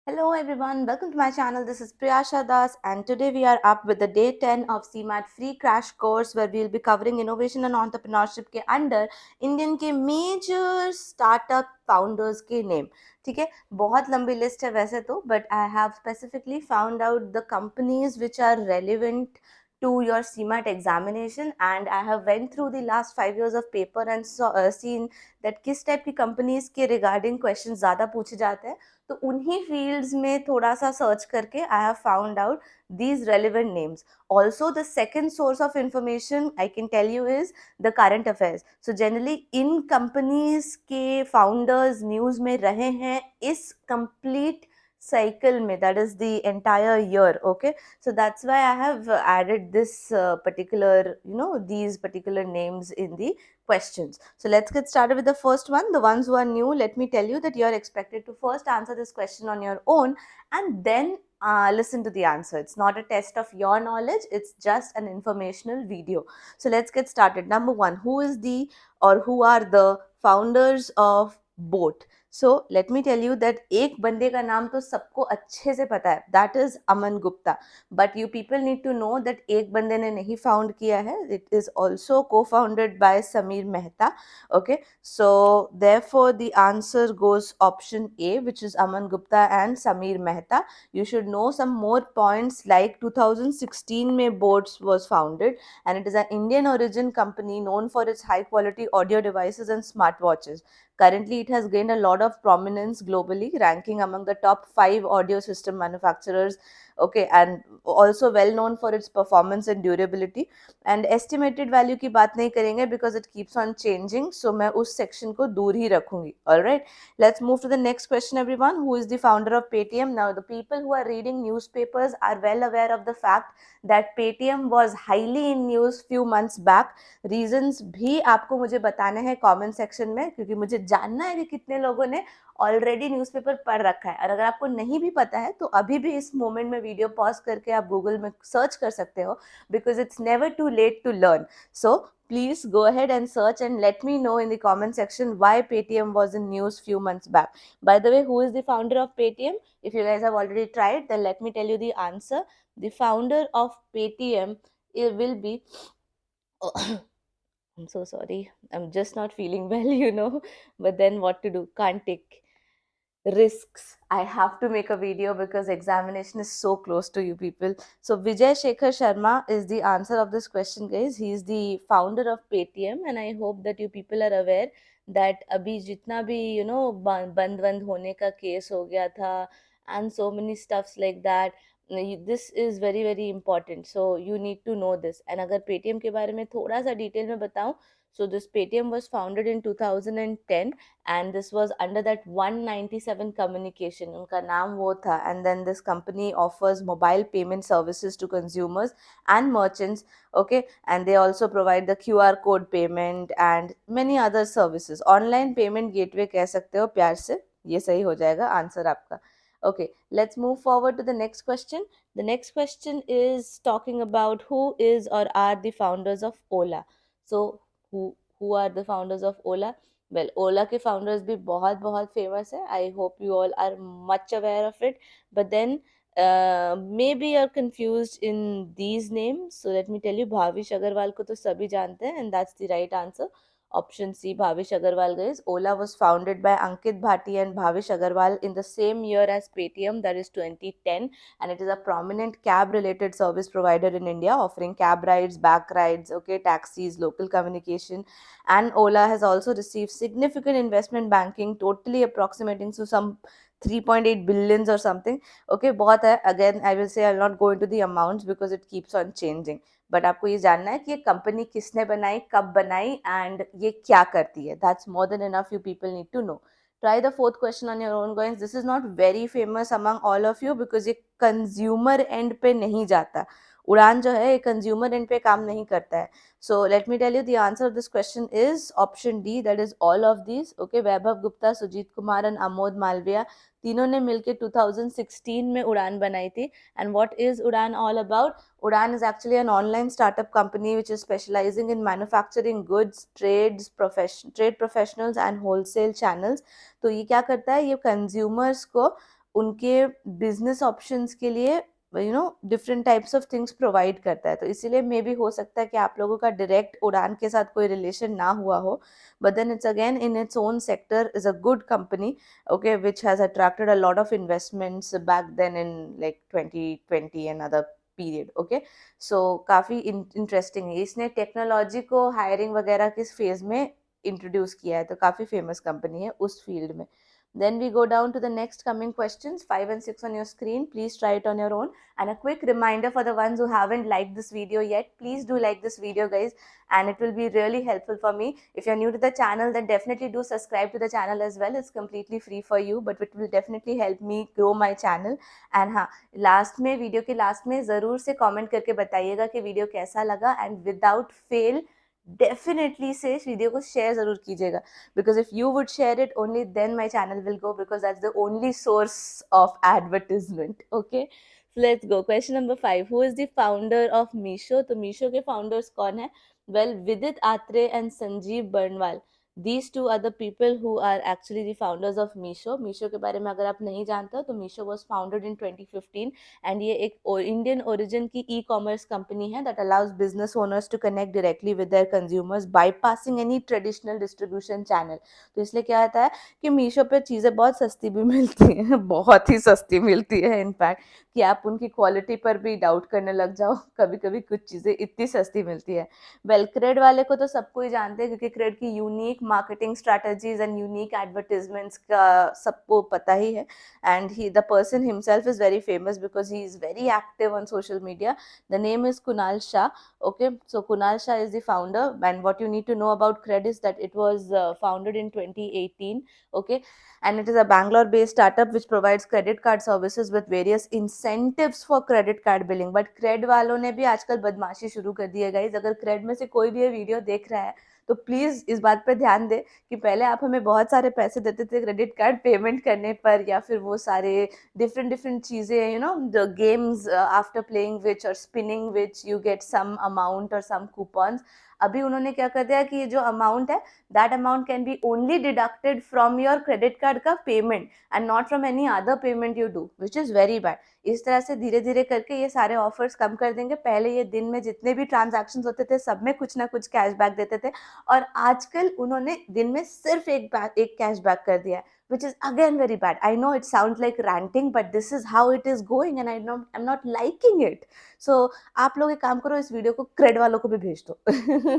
Hello everyone, welcome to my channel. This is Priyasha Das, and today we are up with the day 10 of CMAT free crash course where we will be covering innovation and entrepreneurship के under Indian के major startup founders के name. ठीक है, बहुत लंबी list है वैसे तो, but I have specifically found out the companies which are relevant to your CMAT examination, and I have went through the last 5 years of paper and seen that किस type की companies के regarding question ज़्यादा पूछे जाते हैं. तो उन्हीं fields में थोड़ा सा सर्च करके I have found out these relevant names. Also, the second source of information I can tell you is the current affairs. So generally in companies के founders news में रहे हैं इस complete cycle में, that is the entire year. Okay, so that's why I have added this particular, these particular names in the questions. So let's get started with the first one. The ones who are new, let me tell you that you are expected to first answer this question on your own and then listen to the answer. It's not a test of your knowledge, it's just an informational video. So let's get started. Number one, who is the or who are the founders of boat? So let me tell you that एक बंदे का नाम तो सबको अच्छे से पता है, that is Aman Gupta. But you people need to know that एक बंदे ने नहीं found किया है. It is also co-founded by Sameer Mehta. Okay, so therefore the answer goes option A, which is Aman Gupta and Sameer Mehta. You should know some more points like 2016 mein Boats was founded, and it is an Indian origin company known for its high quality audio devices and smartwatches. Currently, it has gained a lot of prominence globally, ranking among the top 5 audio system manufacturers. Okay, and also well known for its performance and durability. And estimated value की बात नहीं करेंगे because it keeps on changing, so मैं उस section को दूर ही रखूंगी. All right, let's move to the next question, everyone. Who is the founder of Paytm? Now, the people who are reading newspapers are well aware of the fact that Paytm was highly in news few months back. Reasons भी आपको मुझे बताने हैं comment section में, क्योंकि मुझे जानना है कि कितने लोगों ने ऑलरेडी न्यूज़पेपर पढ़ रखा है. और अगर आपको नहीं भी पता है तो अभी भी इस मोमेंट में वीडियो पॉज करके आप गूगल में सर्च कर सकते हो, because it's never too late to learn. So please go ahead and search and let me know in the comment section why Paytm was in news few months back. By the way, who is the founder of Paytm? If you guys have already tried, then let me tell you the answer. The founder of Paytm, it will be I'm so sorry. I'm just not feeling well. But then what to do? Can't take risks. I have to make a video because examination is so close to you people. So Vijay Shekhar Sharma is the answer of this question, guys. He is the founder of Paytm, and I hope that you people are aware that अभी जितना भी बंद होने का case हो गया था and so many stuffs like that, this is very very important, so you need to know this. And अगर Paytm के बारे में थोड़ा सा डिटेल में बताऊं, so this Paytm was founded in 2010, and this was under that 197 communication, उनका नाम वो था. And then this company offers mobile payment services to consumers and merchants. Okay, and they also provide the QR code payment and many other services. Online payment gateway कह सकते हो प्यार से, ये सही हो जाएगा आंसर आपका. Okay, let's move forward to the next question. The next question is talking about who is or are the founders of Ola. So who are the founders of Ola? Well, Ola के founders भी बहुत बहुत famous है. I hope you all are much aware of it. But then maybe you're confused in these names. So let me tell you, Bhavish Agarwal को तो सभी जानते हैं, and that's the right answer. Option C, Bhavish Agarwal, guys. Ola was founded by Ankit Bhati and Bhavish Agarwal in the same year as Paytm, that is 2010, and it is a prominent cab-related service provider in India, offering cab rides, back rides, okay, taxis, local communication. And Ola has also received significant investment banking, totally approximating to some 3.8 billions or something. Okay, बहुत है. Again, I will say I'll not go into the amounts because it keeps on changing. But आपको ये जानना है कि ये company किसने बनाई, कब बनाई, एंड ये क्या करती है. That's more than enough. You people need to know. Try the fourth question on your own, guys. This is not very famous among all of you because ये कंज्यूमर एंड पे नहीं जाता. उड़ान जो है ये कंज्यूमर एंड पे काम नहीं करता है. So let me tell you the answer of this question is option D, that is all of these. Okay, Vaibhav Gupta, Sujeet Kumar and Amod Malviya, तीनों ने मिलकर 2016 में उड़ान बनाई थी. And what is Udaan all about? Udan is actually an online startup company which is specializing in manufacturing goods, trade professionals and wholesale channels. तो ये क्या करता है, ये consumers को उनके बिजनेस ऑप्शंस के लिए different types of things provide करता है। तो इसीलिए मे भी हो सकता है कि आप लोगों का डायरेक्ट उड़ान के साथ कोई रिलेशन ना हुआ हो, but then it's again in its own sector is a good company, okay, which has attracted a lot of investments back then in like 2020 and other period, okay। so काफी interesting है, इसने technology को hiring वगैरह किस phase में introduce किया है, तो काफी फेमस कंपनी है उस फील्ड में। Then we go down to the next coming questions, 5 and 6 on your screen. Please try it on your own. And a quick reminder for the ones who haven't liked this video yet, please do like this video, guys, and it will be really helpful for me. If you're new to the channel, then definitely do subscribe to the channel as well. It's completely free for you, but it will definitely help me grow my channel. And हाँ, last में, video के last में ज़रूर से comment करके बताइएगा कि video कैसा लगा, एंड विदाउट फेल डेफिनेटली से इस वीडियो को शेयर ज़रूर कीजिएगा, because if you would share it, only then my channel will go, because that's the only source of advertisement, okay। so let's go, question number 5, who is the founder of Meesho? तो मीशो के founders कौन है? well, Vidit Atre and Sanjeev Barnwal, these two are the people who are actually the founders of Meesho। Meesho के बारे में अगर आप नहीं जानते हो तो Meesho was founded in 2015, and ये एक इंडियन ओरिजिन की ई कॉमर्स कंपनी है that allows business owners to connect directly with their consumers bypassing any traditional distribution channel। तो इसलिए क्या होता है कि मीशो पे चीज़ें बहुत सस्ती भी मिलती हैं, बहुत ही सस्ती मिलती है इनफैक्ट, कि आप उनकी क्वालिटी पर भी डाउट करने लग जाओ, कभी कभी कुछ चीज़ें इतनी सस्ती मिलती है। वेल, क्रेड वाले को तो सबको ही जानते हैं, क्योंकि क्रेड की unique marketing strategies and unique advertisements का सबको पता ही है, and the person himself is very famous because he is very active on social media। the name is Kunal Shah, okay। so Kunal Shah is the founder, and what you need to know about Cred is that it was founded in 2018, okay, and it is a Bangalore based startup which provides credit card services with various incentives for credit card billing। but Cred वालों ने भी आजकल बदमाशी शुरू कर दी है guys. अगर Cred में से कोई भी ये वीडियो देख रहा है तो प्लीज इस बात पे ध्यान दे कि पहले आप हमें बहुत सारे पैसे देते थे क्रेडिट कार्ड पेमेंट करने पर, या फिर वो सारे डिफरेंट डिफरेंट चीजें, the games after playing which और spinning which you get some amount और सम कूपन्स। अभी उन्होंने क्या कर दिया कि ये जो अमाउंट है, that amount can be only deducted from your credit card का payment and not from any other payment you do, which is very bad. इस तरह से धीरे धीरे करके ये सारे ऑफर्स कम कर देंगे। पहले ये दिन में जितने भी ट्रांजैक्शंस होते थे सब में कुछ ना कुछ कैशबैक देते थे, और आजकल उन्होंने दिन में सिर्फ एक कैशबैक कर दिया है, which is again very bad। I know it sounds like ranting, but this is how it is going and I'm not liking it। so आप लोग एक काम करो, इस वीडियो को क्रेड वालों को भी भेज दो।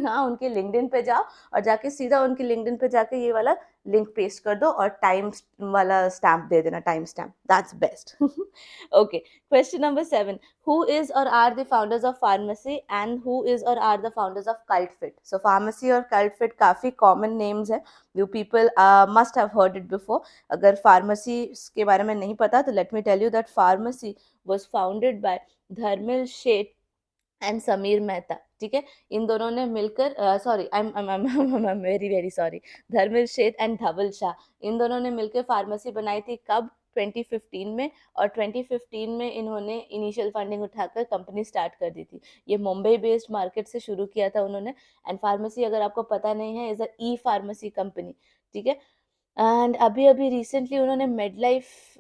हाँ, उनके लिंक्डइन पे जाओ और जाके सीधा उनके लिंक्डइन पे जाके ये वाला लिंक पेस्ट कर दो और टाइम वाला स्टैम्प दे देना, time stamp, that's best. Okay, question number 7, who is or are the founders of Pharmacy and who is or are the founders of CultFit? So Pharmacy और CultFit काफी common names है, you people must have heard it before। अगर Pharmacy के बारे में नहीं पता तो let me tell you that Pharmacy was founded by धर्मिल Sheth and Sameer Mehta, ठीक है। इन दोनों ने मिलकर, sorry, I am very very sorry, Dharmil Sheth and धवल शाह, इन दोनों ने मिलकर फार्मेसी बनाई थी। कब? 2015 में। और 2015 में इन्होंने इनिशियल फंडिंग उठाकर कंपनी स्टार्ट कर दी थी। ये मुंबई बेस्ड मार्केट से शुरू किया था उन्होंने। एंड फार्मेसी, अगर आपको पता नहीं है, is a E pharmacy company, ठीक है। एंड अभी अभी रिसेंटली उन्होंने मेडलाइफ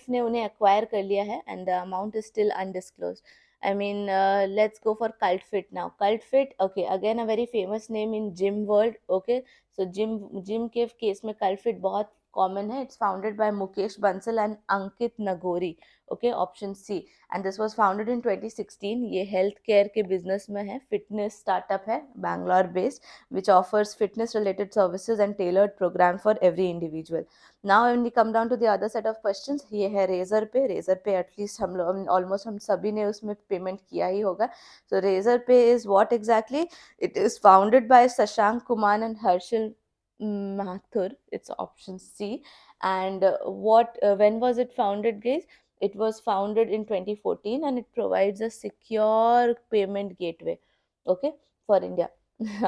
ने उन्हें एक्वायर कर लिया है, and the amount is still undisclosed. I mean, let's go for CultFit now। CultFit, okay, again a very famous name in gym world, okay। so gym के केस में CultFit बहुत common है। It's founded by Mukesh Bansal and Ankit Nagori, okay, option C. And this was founded in 2016। ये health care के business में है, fitness startup है, Bangalore based, which offers fitness related services and tailored program for every individual। now when we come down to the other set of questions, ये है razor पे। Razor पे at least हम लोग ऑलमोस्ट हम सभी ने उसमें पेमेंट किया ही होगा। so रेजर पे is what exactly? it is founded by Shashank Kumar and Harshil Mathur, it's option C। and when was it founded, guys? It was founded in 2014 and it provides a secure payment gateway, okay, for India।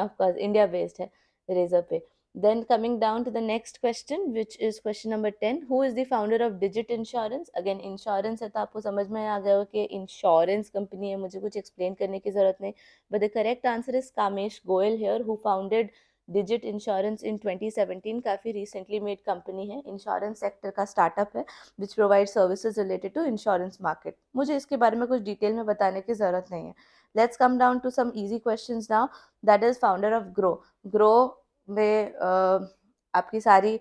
of course India based है Razorpay। then coming down to the next question, which is question number 10, who is the founder of Digit Insurance? again insurance है तो आपको समझ में आ गया हो कि insurance company है, मुझे कुछ एक्सप्लेन करने की जरूरत नहीं। but the correct answer is Kamesh Goyal here, who founded Digit insurance in 2017 काफ़ी रिसेंटली मेड कंपनी है, इंश्योरेंस सेक्टर का स्टार्टअप है which provide services related to insurance market. मुझे इसके बारे में कुछ डिटेल में बताने की ज़रूरत नहीं है। Let's come down to some easy questions now. That is founder of Groww. Groww में आपकी सारी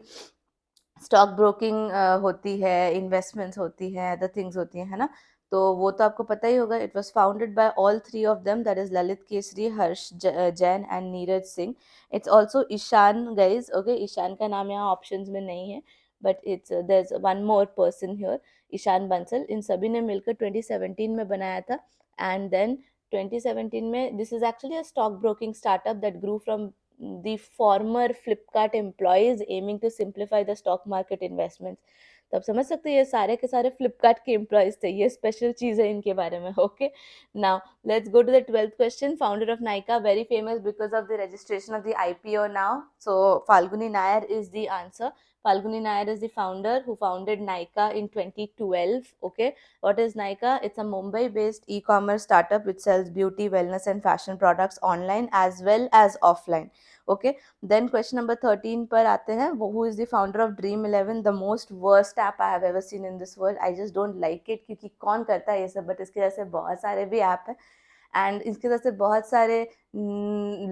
स्टॉक ब्रोकिंग होती है, इन्वेस्टमेंट्स होती हैं, अदर थिंग्स होती हैं, है ना। तो वो तो आपको पता ही होगा। It was founded by all three of them, that is Lalit Kesari, Harsh Jain and Neeraj Singh. It's also Ishan guys, okay. Ishan का नाम यहाँ ऑप्शंस में नहीं है, but it's there is one more person here, Ishan Bansal. इन सभी ने मिलकर 2017 में बनाया था। एंड देन 2017 में this is actually a stock broking startup that grew from the former Flipkart employees aiming to simplify the stock market investments. तो आप समझ सकते हैं ये सारे के सारे फ्लिपकार्ट के एम्प्लॉयज थे, ये स्पेशल चीज है इनके बारे में। Okay, now let's go to the 12th question. Founder of Nykaa, very famous because of the registration of the IPO now, so Falguni Nayar is the answer. Falguni Nair is the founder who founded Nykaa in 2012. Okay, what is Nykaa? It's a Mumbai-based e-commerce startup which sells beauty, wellness, and fashion products online as well as offline. Okay, then question number 13 पर आते हैं। Who is the founder of Dream11, the most worst app I have ever seen in this world? I just don't like it, क्योंकि कौन करता है ये सब, but इसके जैसे बहुत सारे भी ऐप हैं एंड इसके जैसे बहुत सारे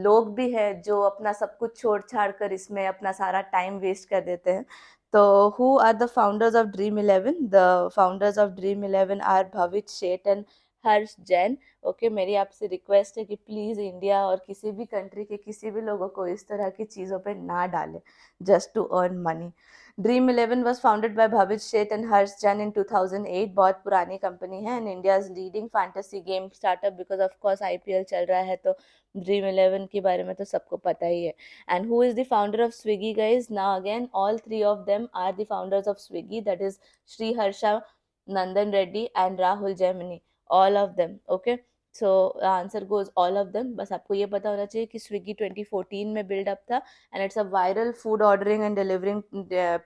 लोग भी हैं जो अपना सब कुछ छोड़ छाड़ कर इसमें अपना सारा टाइम वेस्ट कर देते हैं। तो who are the founders of Dream11? The founders of Dream11 are Bhavit Sheth and Harsh Jain. Okay, मेरी आपसे रिक्वेस्ट है कि प्लीज़ इंडिया और किसी भी कंट्री के किसी भी लोगों को इस तरह की चीज़ों पे ना डालें just to earn money. Dream11 was founded by Bhavit Sheth and Harsh Jain in 2008. बहुत पुरानी कंपनी है and India's leading fantasy game startup, because of course IPL चल रहा है तो Dream11 के बारे में तो सबको पता ही है। And who is the founder of Swiggy guys? Now again all three of them are the founders of Swiggy, that is Sri Harsha, Nandan Reddy and Rahul Jaimini, all of them. Okay, so the answer goes all of them. बस आपको ये पता होना चाहिए कि Swiggy 2014 में build up था and it's a viral food ordering and delivering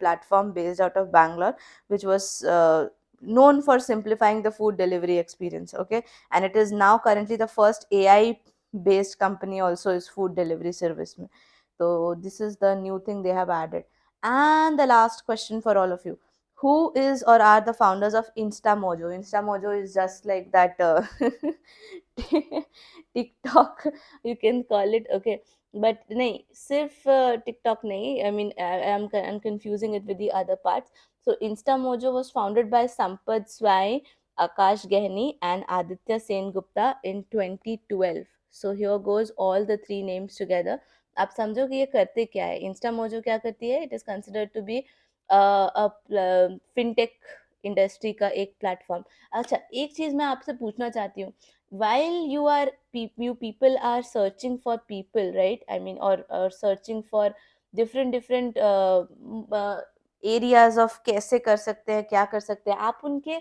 platform based out of Bangalore, which was known for simplifying the food delivery experience. Okay, and it is now currently the first AI based company also is food delivery service में. So this is the new thing they have added. And the last question for all of you: who is or are the founders of InstaMojo? InstaMojo is just like that TikTok, you can call it. Okay, but नहीं, सिर्फ TikTok नहीं, I mean I'm confusing it with the other parts. So InstaMojo was founded by Sampad Swai, Akash Gehni and Aditya Sen Gupta in 2012. So here goes all the three names together. आप समझो कि ये करते क्या है। InstaMojo क्या करती है? It is considered to be fintech industry का एक प्लेटफॉर्म। अच्छा, एक चीज मैं आपसे पूछना चाहती हूँ, while you people are searching for people, right? I mean, or searching for different areas of कैसे कर सकते हैं, क्या कर सकते हैं, आप उनके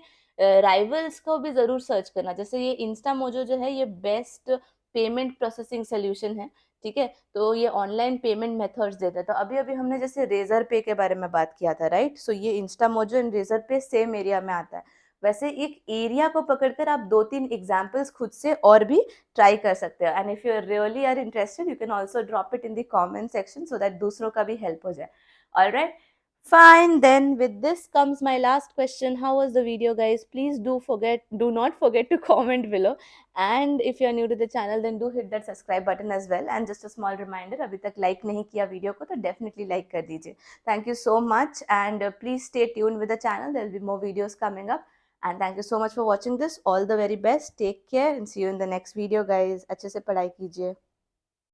राइवल्स को भी जरूर सर्च करना। जैसे ये इंस्टामोजो जो है, ये बेस्ट पेमेंट प्रोसेसिंग सोल्यूशन है, ठीक है। तो ये ऑनलाइन पेमेंट मेथड्स देता है। तो अभी अभी हमने जैसे रेजर पे के बारे में बात किया था, राइट? सो ये इंस्टामोजो एंड रेजर पे सेम एरिया में आता है। वैसे एक एरिया को पकड़कर आप 2-3 एग्जांपल्स खुद से और भी ट्राई कर सकते हो। And if you really are interested, you can also drop it in the comment section so that दूसरों का भी हेल्प हो जाए। ऑलराइट, fine, then with this comes my last question. How was the video, guys? Please do not forget to comment below. And if you are new to the channel, then do hit that subscribe button as well. And just a small reminder, अभी तक like नहीं किया video को तो definitely like कर दीजिए। Thank you so much and please stay tuned with the channel. There will be more videos coming up. And thank you so much for watching this. All the very best. Take care and see you in the next video, guys. अच्छे से पढ़ाई कीजिए।